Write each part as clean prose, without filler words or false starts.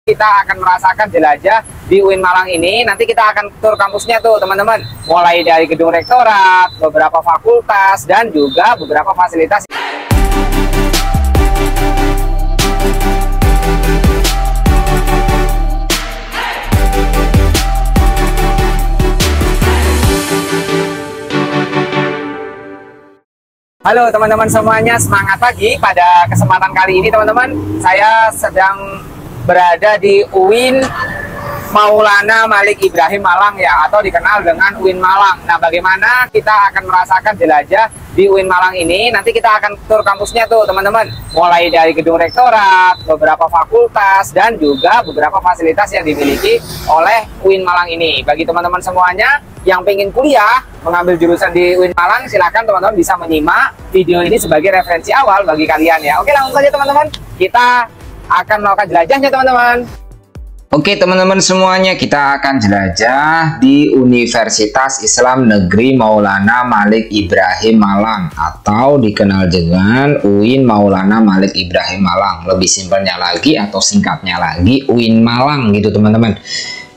Kita akan merasakan jelajah di UIN Malang ini. Nanti kita akan tur kampusnya tuh teman-teman. Mulai dari gedung rektorat, beberapa fakultas, dan juga beberapa fasilitas. Halo teman-teman semuanya, semangat pagi. Pada kesempatan kali ini teman-teman, saya sedang berada di UIN Maulana Malik Ibrahim Malang ya, atau dikenal dengan UIN Malang. Nah, bagaimana kita akan merasakan jelajah di UIN Malang ini? Nanti kita akan tur kampusnya tuh teman-teman. Mulai dari gedung rektorat, beberapa fakultas, dan juga beberapa fasilitas yang dimiliki oleh UIN Malang ini. Bagi teman-teman semuanya yang pengen kuliah mengambil jurusan di UIN Malang, silakan teman-teman bisa menyimak video ini sebagai referensi awal bagi kalian ya. Oke, langsung saja teman-teman, kita akan melakukan jelajahnya teman-teman. Oke teman-teman semuanya, kita akan jelajah di Universitas Islam Negeri Maulana Malik Ibrahim Malang, atau dikenal dengan UIN Maulana Malik Ibrahim Malang. Lebih simpelnya lagi atau singkatnya lagi UIN Malang gitu teman-teman.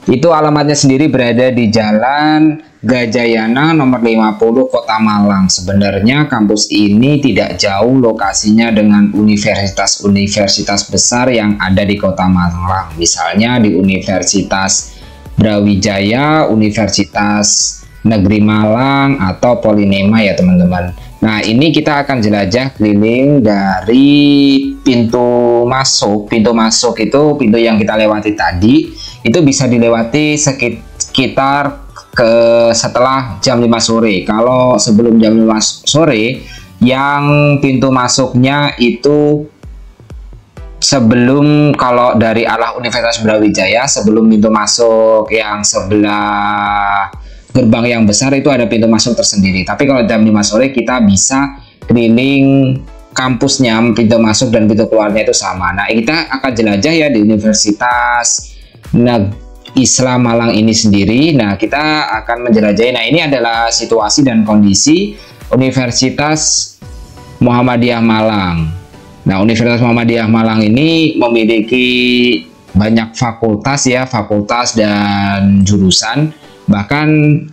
Itu alamatnya sendiri berada di Jalan Gajayana nomor 50 Kota Malang. Sebenarnya kampus ini tidak jauh lokasinya dengan universitas-universitas besar yang ada di Kota Malang. Misalnya di Universitas Brawijaya, Universitas Negeri Malang, atau Polinema ya teman-teman. Nah, ini kita akan jelajah keliling dari pintu masuk. Pintu masuk itu pintu yang kita lewati tadi, itu bisa dilewati sekitar setelah jam 5 sore. Kalau sebelum jam 5 sore, yang pintu masuknya itu sebelum, kalau dari arah Universitas Brawijaya, sebelum pintu masuk yang sebelah gerbang yang besar itu ada pintu masuk tersendiri. Tapi kalau jam 5 sore kita bisa keliling kampusnya, pintu masuk dan pintu keluarnya itu sama. Nah, kita akan jelajah ya di Universitas Islam Malang ini sendiri. Nah, kita akan menjelajahi. Nah, ini adalah situasi dan kondisi Universitas Muhammadiyah Malang. Nah, Universitas Muhammadiyah Malang ini memiliki banyak fakultas ya, fakultas dan jurusan. Bahkan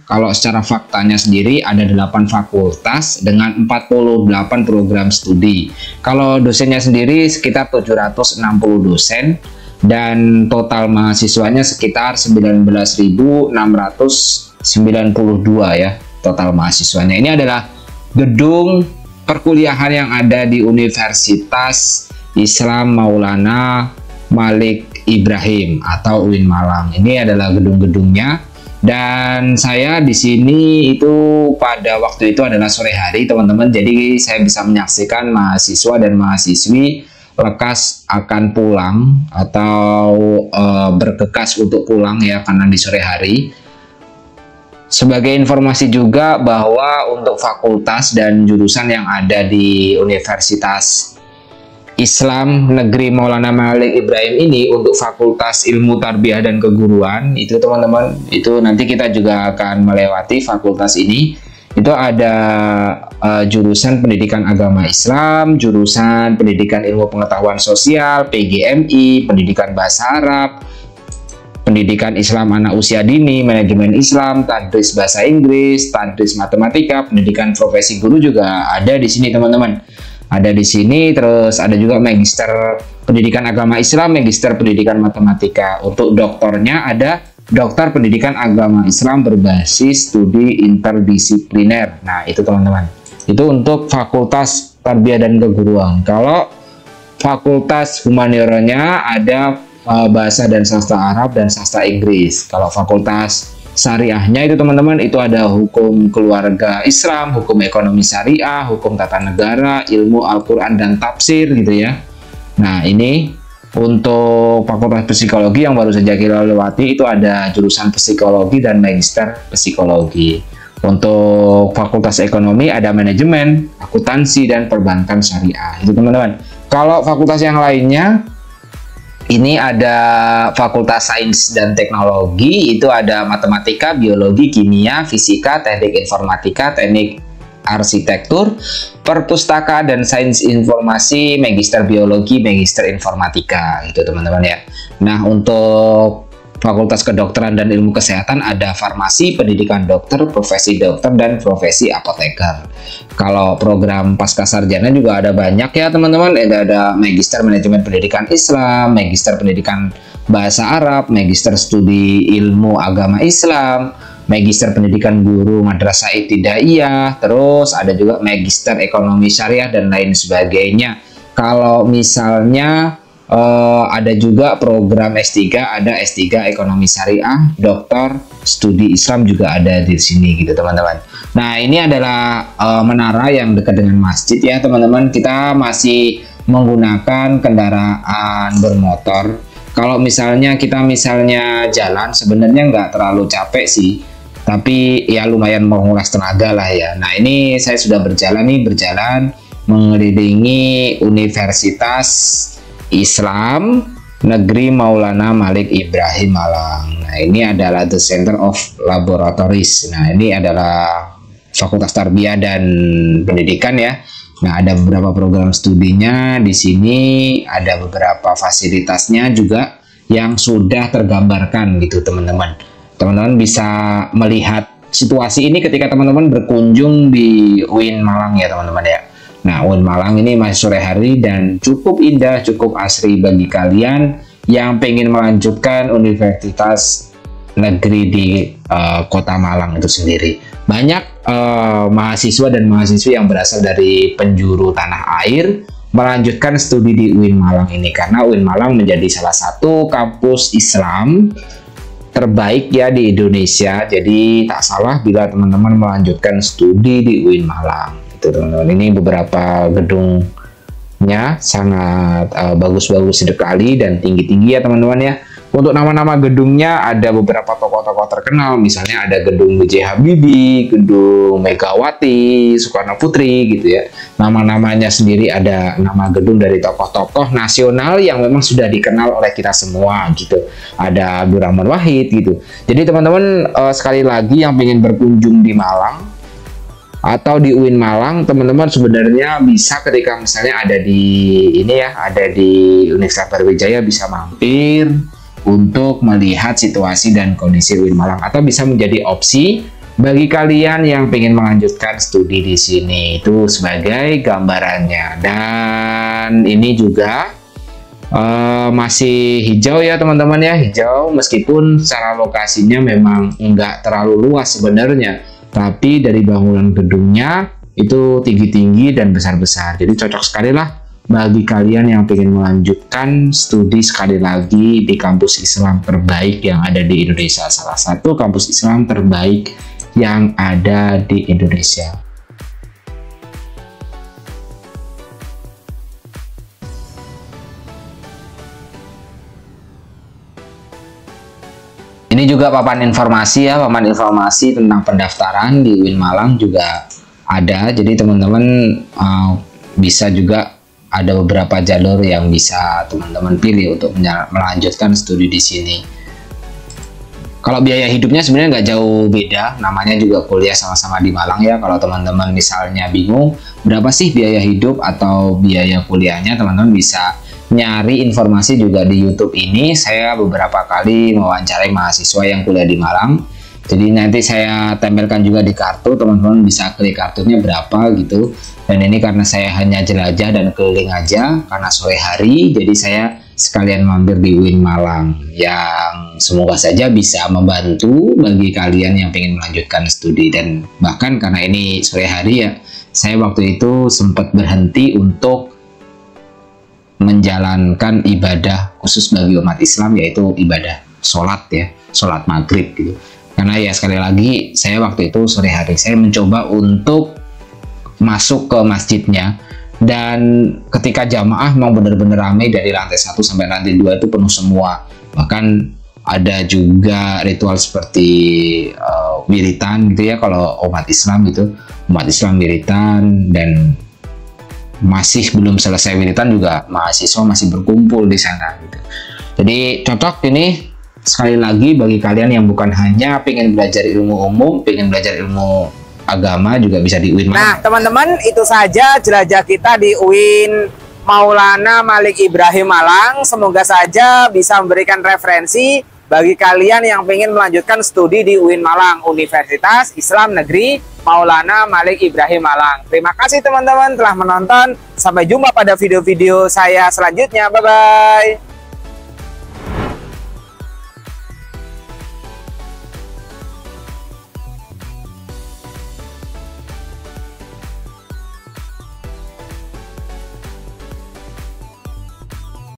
kalau secara faktanya sendiri ada 8 fakultas dengan 48 program studi. Kalau dosennya sendiri sekitar 760 dosen. Dan total mahasiswanya sekitar 19.692 ya total mahasiswanya. Ini adalah gedung perkuliahan yang ada di Universitas Islam Maulana Malik Ibrahim atau UIN Malang. Ini adalah gedung-gedungnya, dan saya di sini itu pada waktu itu adalah sore hari teman-teman. Jadi saya bisa menyaksikan mahasiswa dan mahasiswi lekas akan pulang atau bergegas untuk pulang ya, karena di sore hari. Sebagai informasi juga bahwa untuk fakultas dan jurusan yang ada di Universitas Islam Negeri Maulana Malik Ibrahim ini, untuk Fakultas Ilmu Tarbiyah dan Keguruan itu teman-teman, itu nanti kita juga akan melewati fakultas ini. Itu ada jurusan Pendidikan Agama Islam, jurusan Pendidikan Ilmu Pengetahuan Sosial, PGMI, Pendidikan Bahasa Arab, Pendidikan Islam Anak Usia Dini, Manajemen Islam, Tadris Bahasa Inggris, Tadris Matematika, Pendidikan Profesi Guru juga ada di sini teman-teman. Ada di sini, terus ada juga Magister Pendidikan Agama Islam, Magister Pendidikan Matematika. Untuk doktornya ada Dokter Pendidikan Agama Islam berbasis studi interdisipliner. Nah, itu teman-teman. Itu untuk Fakultas Tarbiyah dan Keguruan. Kalau Fakultas Humanioranya ada Bahasa dan Sastra Arab dan Sastra Inggris. Kalau Fakultas Syariahnya itu teman-teman, itu ada Hukum Keluarga Islam, Hukum Ekonomi Syariah, Hukum Tata Negara, Ilmu Al-Quran dan Tafsir gitu ya. Nah, ini untuk Fakultas Psikologi yang baru saja kita lewati, itu ada jurusan Psikologi dan Magister Psikologi. Untuk Fakultas Ekonomi ada Manajemen, Akuntansi, dan Perbankan Syariah. Itu teman-teman. Kalau fakultas yang lainnya, ini ada Fakultas Sains dan Teknologi, itu ada Matematika, Biologi, Kimia, Fisika, Teknik Informatika, Teknik arsitektur, perpustakaan dan sains informasi, magister biologi, magister informatika gitu teman-teman ya. Nah, untuk Fakultas Kedokteran dan Ilmu Kesehatan ada farmasi, pendidikan dokter, profesi dokter, dan profesi apoteker. Kalau program pascasarjana juga ada banyak ya teman-teman. Ada Magister Manajemen Pendidikan Islam, Magister Pendidikan Bahasa Arab, Magister Studi Ilmu Agama Islam, Magister Pendidikan Guru Madrasah Ibtidaiyah, terus ada juga Magister Ekonomi Syariah dan lain sebagainya. Kalau misalnya ada juga program S3, ada S3 Ekonomi Syariah, Doktor Studi Islam juga ada di sini gitu teman-teman. Nah, ini adalah menara yang dekat dengan masjid ya teman-teman. Kita masih menggunakan kendaraan bermotor. Kalau misalnya kita jalan, sebenarnya nggak terlalu capek sih, tapi ya lumayan menguras tenaga lah ya. Nah, ini saya sudah berjalan mengelilingi Universitas Islam Negeri Maulana Malik Ibrahim Malang. Nah, ini adalah The Center of Laboratories. Nah, ini adalah Fakultas Tarbiyah dan Pendidikan ya. Nah, ada beberapa program studinya di sini, ada beberapa fasilitasnya juga yang sudah tergambarkan gitu teman-teman. Teman-teman bisa melihat situasi ini ketika teman-teman berkunjung di UIN Malang ya teman-teman ya. Nah, UIN Malang ini masih sore hari dan cukup indah, cukup asri bagi kalian yang pengen melanjutkan universitas negeri di kota Malang itu sendiri. Banyak mahasiswa dan mahasiswi yang berasal dari penjuru tanah air melanjutkan studi di UIN Malang ini karena UIN Malang menjadi salah satu kampus Islam terbaik ya di Indonesia. Jadi tak salah bila teman-teman melanjutkan studi di UIN Malang. Teman-teman, ini beberapa gedungnya sangat bagus-bagus sekali dan tinggi-tinggi ya teman-teman ya. Untuk nama-nama gedungnya ada beberapa tokoh-tokoh terkenal, misalnya ada gedung B.J. Habibie, gedung Megawati, Soekarno Putri gitu ya. Nama-namanya sendiri ada nama gedung dari tokoh-tokoh nasional yang memang sudah dikenal oleh kita semua gitu. Ada Abdurrahman Wahid gitu. Jadi teman-teman sekali lagi yang ingin berkunjung di Malang atau di UIN Malang, teman-teman sebenarnya bisa ketika misalnya ada di Universitas Brawijaya bisa mampir untuk melihat situasi dan kondisi UIN Malang, atau bisa menjadi opsi bagi kalian yang ingin melanjutkan studi di sini. Itu sebagai gambarannya. Dan ini juga masih hijau ya teman-teman ya, hijau meskipun secara lokasinya memang enggak terlalu luas sebenarnya. Tapi dari bangunan gedungnya itu tinggi-tinggi dan besar-besar. Jadi cocok sekali lah bagi kalian yang ingin melanjutkan studi sekali lagi di kampus Islam terbaik yang ada di Indonesia. Salah satu kampus Islam terbaik yang ada di Indonesia. Ini juga papan informasi ya, papan informasi tentang pendaftaran di UIN Malang juga ada. Jadi teman-teman bisa juga ada beberapa jalur yang bisa teman-teman pilih untuk melanjutkan studi di sini. Kalau biaya hidupnya sebenarnya nggak jauh beda, namanya juga kuliah sama-sama di Malang ya. Kalau teman-teman misalnya bingung berapa sih biaya hidup atau biaya kuliahnya, teman-teman bisa nyari informasi juga di YouTube ini. Saya beberapa kali mewawancarai mahasiswa yang kuliah di Malang. Jadi nanti saya tempelkan juga di kartu, teman-teman bisa klik kartunya berapa gitu. Dan ini karena saya hanya jelajah dan keliling aja karena sore hari, jadi saya sekalian mampir di UIN Malang yang semoga saja bisa membantu bagi kalian yang ingin melanjutkan studi. Dan bahkan karena ini sore hari ya, saya waktu itu sempat berhenti untuk menjalankan ibadah khusus bagi umat Islam, yaitu ibadah sholat ya, sholat maghrib gitu. Karena ya sekali lagi saya waktu itu sore hari saya mencoba untuk masuk ke masjidnya, dan ketika jamaah memang benar-benar ramai dari lantai 1 sampai lantai 2 itu penuh semua. Bahkan ada juga ritual seperti wiritan gitu ya kalau umat Islam gitu, umat Islam wiritan, dan masih belum selesai wiritan juga mahasiswa masih berkumpul di sana gitu. Jadi cocok ini sekali lagi bagi kalian yang bukan hanya pengen belajar ilmu umum, pengen belajar ilmu agama juga bisa di UIN Nah, Malang. teman-teman, itu saja jelajah kita di UIN Maulana Malik Ibrahim Malang. Semoga saja bisa memberikan referensi bagi kalian yang ingin melanjutkan studi di UIN Malang, Universitas Islam Negeri Maulana Malik Ibrahim Malang. Terima kasih teman-teman telah menonton. Sampai jumpa pada video-video saya selanjutnya. Bye-bye.